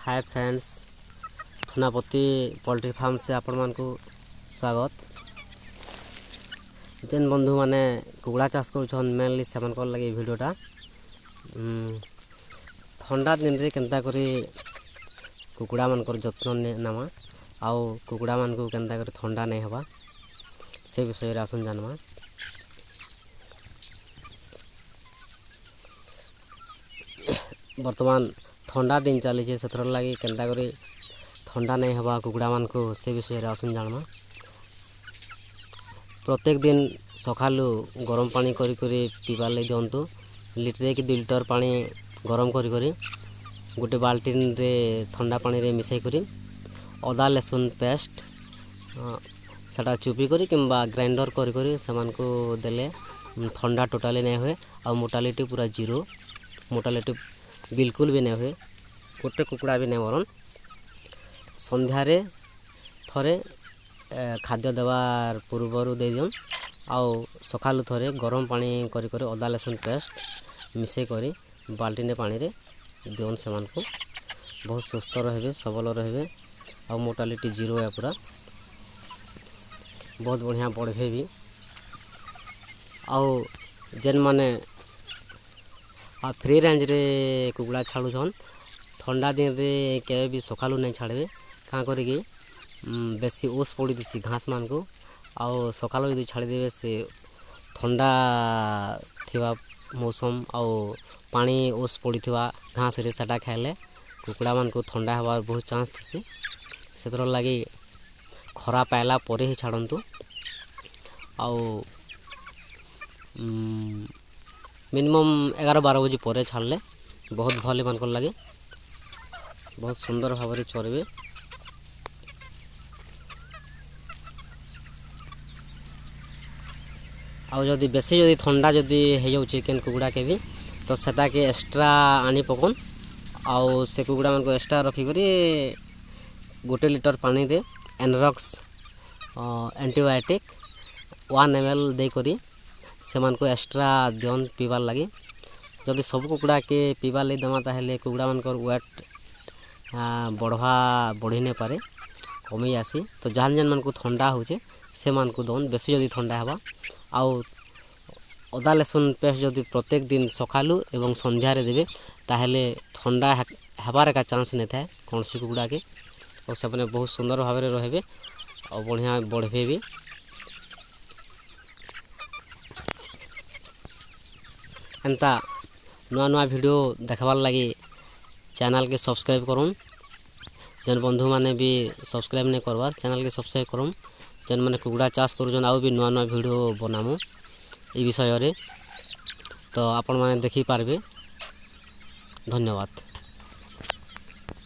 Hi friends, थुनापति poultry farm से आपण मान को स्वागत। जेन बंधु माने कुकुड़ा चाष करुछन मेनली सेमन कर लगे वीडियोटा ठंडा दिन रे केनता करी कुकुड़ा मान कर जत्न नामा आउ कुकुड़ा मान को केनता करी ठंडा नहीं हवा से विषय रे आसन जानवा। वर्तमान ठंडा दिन चली से लगी केनता करी ठंडा नहीं हवा कुकुड़ा मान को से विषय रे आसन जानवा। प्रत्येक दिन सकालू गरम पानी करी पीबार लगे दिंतु। लिटरे कि 2 लिटर पानी गरम करी गोटे बाल्टीन रे ठंडा पानी रे मिसाई करी अदा लहसुन पेस्ट सेटा चुपी करी किंबा ग्राइंडर करी समान को देले ठंडा टोटाली नहीं हुए और मोटालिटी पूरा जीरो, मोटालिटी बिल्कुल भी नहीं हुए, गोटे कुकुड़ा भी नहीं मरन। संध्यारे थरे खाद्य देवार पूर्वर दे दियन आउ सकालू थरे गरम पानी करी अदा लहसुन पेस्ट मिसे करी बाल्टीने पानी रे दियन से को बहुत सुस्थ रहे, सबल रहे और मोटालिटी जीरो है पूरा बहुत बढ़िया बढ़े भी। आउ जेन माने फ्री रेंज रे कुकुड़ा छाड़ुछन ठंडा दिन रे के भी सकालू नहीं छाड़े क्या करी बेसी ओस पड़ी दिसी घास मान को आउ सकाल यदि छाड़ी देवे से ठंडा थिवा मौसम आउ पानी ओस पड़ी थिवा घास रे सेटा खाइले कुकुड़ा मान को ठंडा हवार बहुत चांस थी से लगी खरा पाइला परे ही छाड़तु आउ मिनिमम 11-12 बजे पर छाड़ले बहुत भले मान को लगे बहुत सुंदर भाव में चरबे। आउ जदि बेसी जदि ठंडा जदि हो जाऊे केन कुकुड़ा के भी तो सेटा के एक्स्ट्रा आनी पकन आउ से कुकुड़ा मान को एक्स्ट्रा रखिक 1 लिटर पानी रे एनरॉक्स एंटीबायोटिक 1 ml देकरी से मान को एक्स्ट्रा दियन पीबार लगी। जदि सब कुकुड़ा के पीबार लगी देमा ताहेले कुकुड़ा मान वेट बढ़ी नहीं पारे कमी आसी। तो जान जान मान को ठंडा होचे से मान को दन बेसी जदि ठंडा हवा आउ अदा लहसुन पेस्ट जदि प्रत्येक दिन सकालू एवं संध्यारे देवे ताहेले ठंडा हबार का चांस नहीं थाए कौन सी कुकुड़ा के और से बहुत सुंदर भाव में रहे और बढ़िया बढ़े भी। एंता नुआ नुआ वीडियो देखबार लगी चैनल के सब्सक्राइब करूँ। जन बंधु माने भी सब्सक्राइब नहीं करवार चैनल के सब्सक्राइब करूँ। जन मैंने कुकुड़ा चाष करुन आउ भी नुआ नुआ वीडियो बनामु ये विषय रे तो आपण माने देखी पारबे। धन्यवाद।